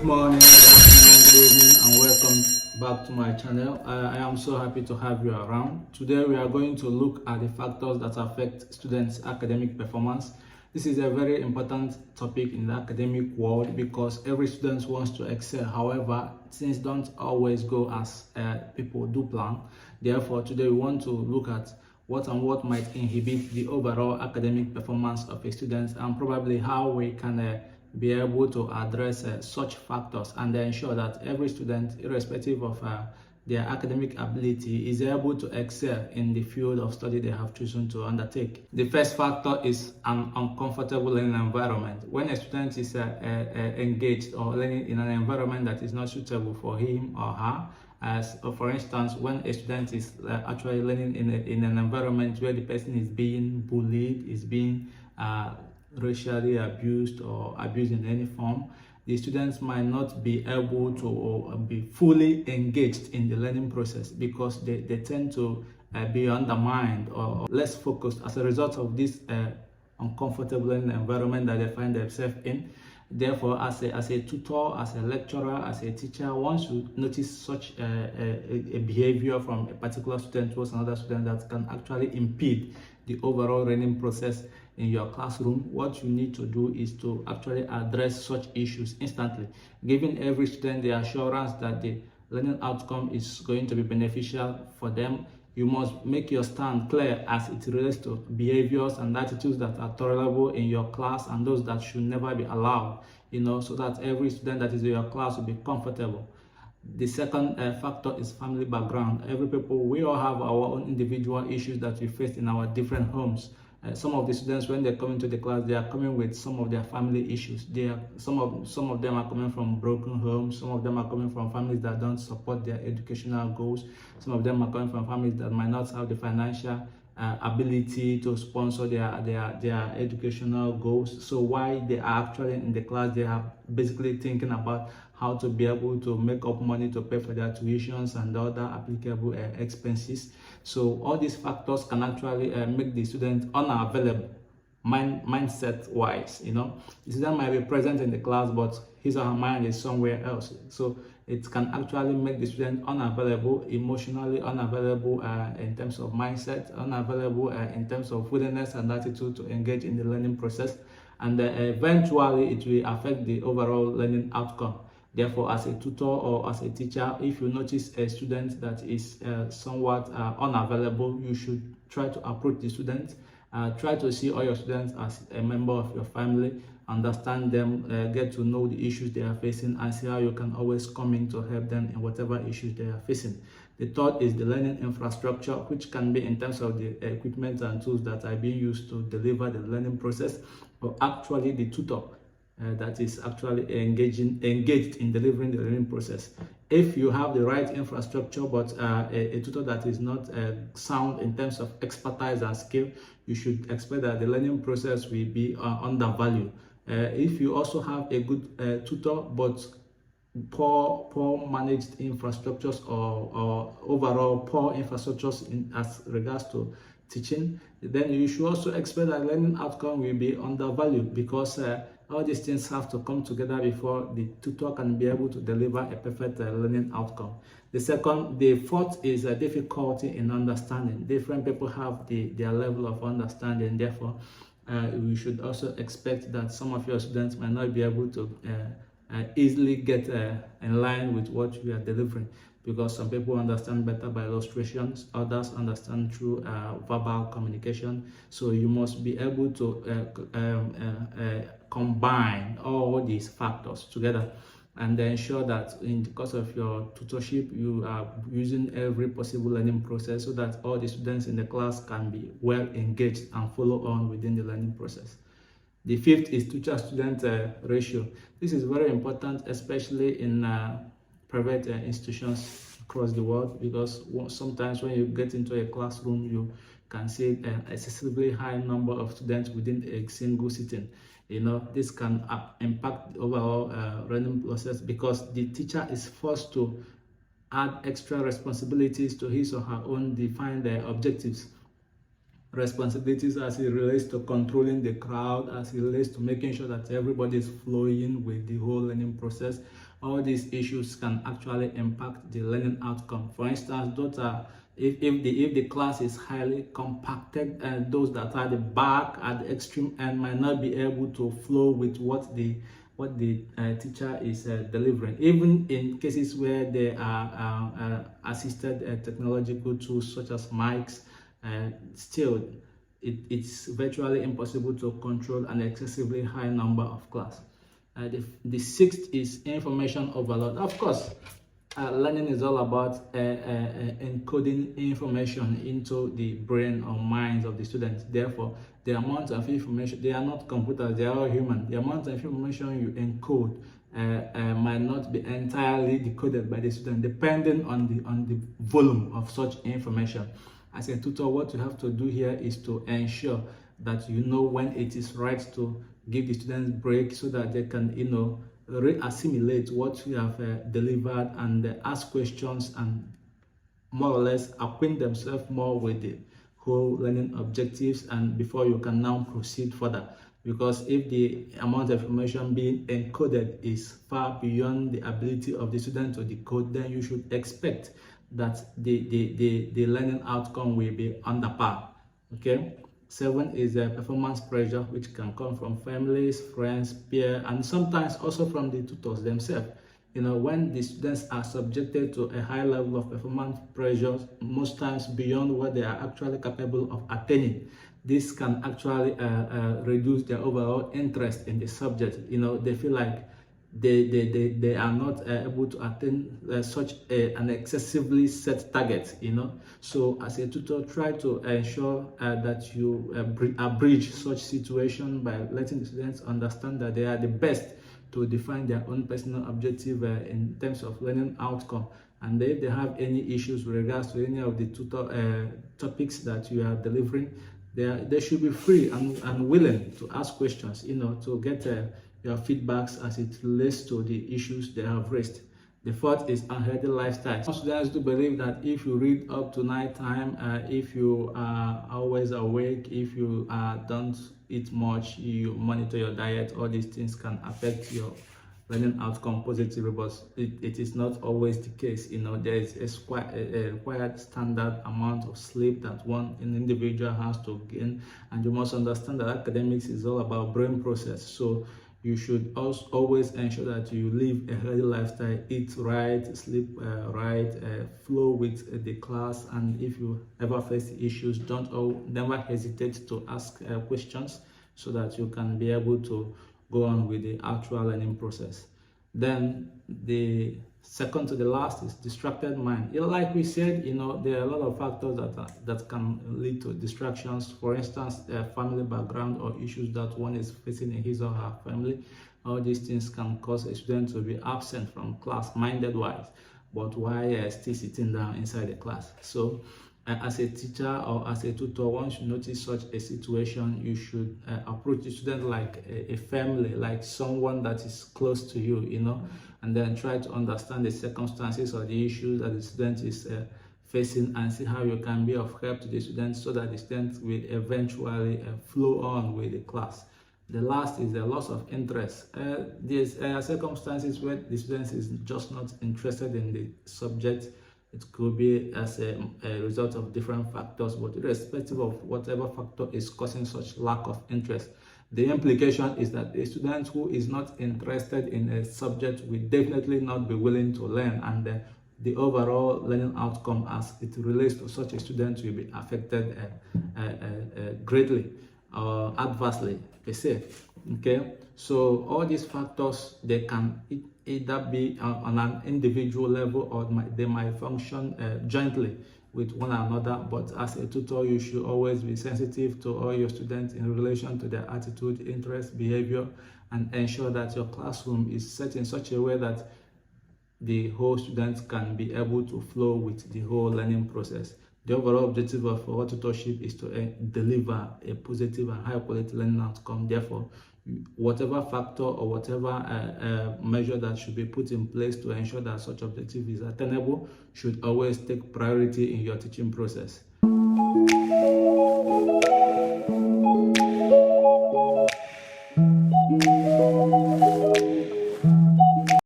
morning, good afternoon, good evening, and welcome back to my channel. I am so happy to have you around. Today we are going to look at the factors that affect students' academic performance. This is a very important topic in the academic world because every student wants to excel. However, things don't always go as people do plan. Therefore, today we want to look at what might inhibit the overall academic performance of a student, and probably how we can be able to address such factors and ensure that every student, irrespective of their academic ability, is able to excel in the field of study they have chosen to undertake. The first factor is an uncomfortable learning environment. When a student is engaged or learning in an environment that is not suitable for him or her, as for instance, when a student is actually learning in an environment where the person is being bullied, is being racially abused or abused in any form, the students might not be able to be fully engaged in the learning process because they tend to be undermined or less focused as a result of this uncomfortable learning environment that they find themselves in. Therefore, as a tutor, as a lecturer, as a teacher, once you notice such a behavior from a particular student towards another student that can actually impede the overall learning process in your classroom, what you need to do is to actually address such issues instantly, giving every student the assurance that the learning outcome is going to be beneficial for them. You must make your stand clear as it relates to behaviors and attitudes that are tolerable in your class and those that should never be allowed, so that every student that is in your class will be comfortable. The second factor is family background. We all have our own individual issues that we face in our different homes. Some of the students, when they come into the class, they are coming with some of their family issues. Some of them are coming from broken homes. Some of them are coming from families that don't support their educational goals. Some of them are coming from families that might not have the financial ability to sponsor their educational goals. So while they are actually in the class, they are basically thinking about how to be able to make up money to pay for their tuitions and other applicable expenses. So all these factors can actually make the student unavailable mindset wise. The student might be present in the class, but his or her mind is somewhere else. So it can actually make the student unavailable, emotionally unavailable in terms of mindset, unavailable in terms of willingness and attitude to engage in the learning process, and eventually it will affect the overall learning outcome. Therefore, as a tutor or as a teacher, if you notice a student that is somewhat unavailable, you should try to approach the student. Try to see all your students as a member of your family, understand them, get to know the issues they are facing, and see how you can always come in to help them in whatever issues they are facing. The third is the learning infrastructure, which can be in terms of the equipment and tools that are being used to deliver the learning process, or actually the tutor that is actually engaged in delivering the learning process. If you have the right infrastructure but a tutor that is not sound in terms of expertise and skill, you should expect that the learning process will be undervalued. If you also have a good tutor but poor managed infrastructures or overall poor infrastructures as regards to teaching, then you should also expect that learning outcome will be undervalued because all these things have to come together before the tutor can be able to deliver a perfect learning outcome. The fourth is a difficulty in understanding. Different people have their level of understanding. Therefore, we should also expect that some of your students might not be able to easily get in line with what we are delivering, because some people understand better by illustrations, others understand through verbal communication. So you must be able to combine all these factors together and ensure that in the course of your tutorship, you are using every possible learning process so that all the students in the class can be well engaged and follow on within the learning process. The fifth is teacher-student ratio. This is very important, especially in private institutions across the world, because sometimes when you get into a classroom, you can see an excessively high number of students within a single sitting. This can impact the overall learning process because the teacher is forced to add extra responsibilities to his or her own defined objectives. Responsibilities as it relates to controlling the crowd, as it relates to making sure that everybody is flowing with the whole learning process, all these issues can actually impact the learning outcome. For instance, those are if the class is highly compacted, and those that are the back at the extreme end might not be able to flow with what the teacher is delivering. Even in cases where there are assisted technological tools such as mics, still it's virtually impossible to control an excessively high number of class. The sixth is information overload. Of course, learning is all about encoding information into the brain or minds of the students. Therefore, the amount of information, they are not computers, they are all human. The amount of information you encode might not be entirely decoded by the student, depending on the volume of such information. As a tutor, what you have to do here is to ensure that you know when it is right to give the students break, so that they can, re-assimilate what you have delivered, and ask questions and more or less acquaint themselves more with the whole learning objectives, and before you can now proceed further. Because if the amount of information being encoded is far beyond the ability of the student to decode, then you should expect that the learning outcome will be under par. Okay. 7 is performance pressure, which can come from families, friends, peers, and sometimes also from the tutors themselves. When the students are subjected to a high level of performance pressure, most times beyond what they are actually capable of attaining, this can actually reduce their overall interest in the subject. They feel like they are not able to attain such an excessively set target. So as a tutor, try to ensure that you abridge such situation by letting the students understand that they are the best to define their own personal objective in terms of learning outcome. And if they have any issues with regards to any of the tutor topics that you are delivering, they should be free and willing to ask questions, to get your feedbacks as it relates to the issues they have raised. The fourth is unhealthy lifestyle. Some students do believe that if you read up to night time, if you are always awake, if you don't eat much, you monitor your diet, all these things can affect your learning outcome positively, but it is not always the case. There is a required standard amount of sleep that an individual has to gain, and you must understand that academics is all about brain process. So you should also always ensure that you live a healthy lifestyle, eat right, sleep right, flow with the class, and if you ever face issues, never hesitate to ask questions, so that you can be able to go on with the actual learning process. Then the second to the last is distracted mind. Like we said, there are a lot of factors that can lead to distractions. For instance, family background or issues that one is facing in his or her family. All these things can cause a student to be absent from class minded wise, but while still sitting down inside the class. So as a teacher or as a tutor, once you notice such a situation, you should approach the student like a family, like someone that is close to you, and then try to understand the circumstances or the issues that the student is facing, and see how you can be of help to the student, so that the student will eventually flow on with the class. The last is the loss of interest. There's circumstances where the student is just not interested in the subject. It could be as a result of different factors, but irrespective of whatever factor is causing such lack of interest, the implication is that a student who is not interested in a subject will definitely not be willing to learn, and the overall learning outcome as it relates to such a student will be affected greatly or adversely per se. Okay, so all these factors, they can either be on an individual level, or they might function jointly with one another. But as a tutor, you should always be sensitive to all your students in relation to their attitude, interest, behavior, and ensure that your classroom is set in such a way that the whole student can be able to flow with the whole learning process. The overall objective of our tutorship is to deliver a positive and high quality learning outcome. Therefore, whatever factor or whatever measure that should be put in place to ensure that such objective is attainable should always take priority in your teaching process.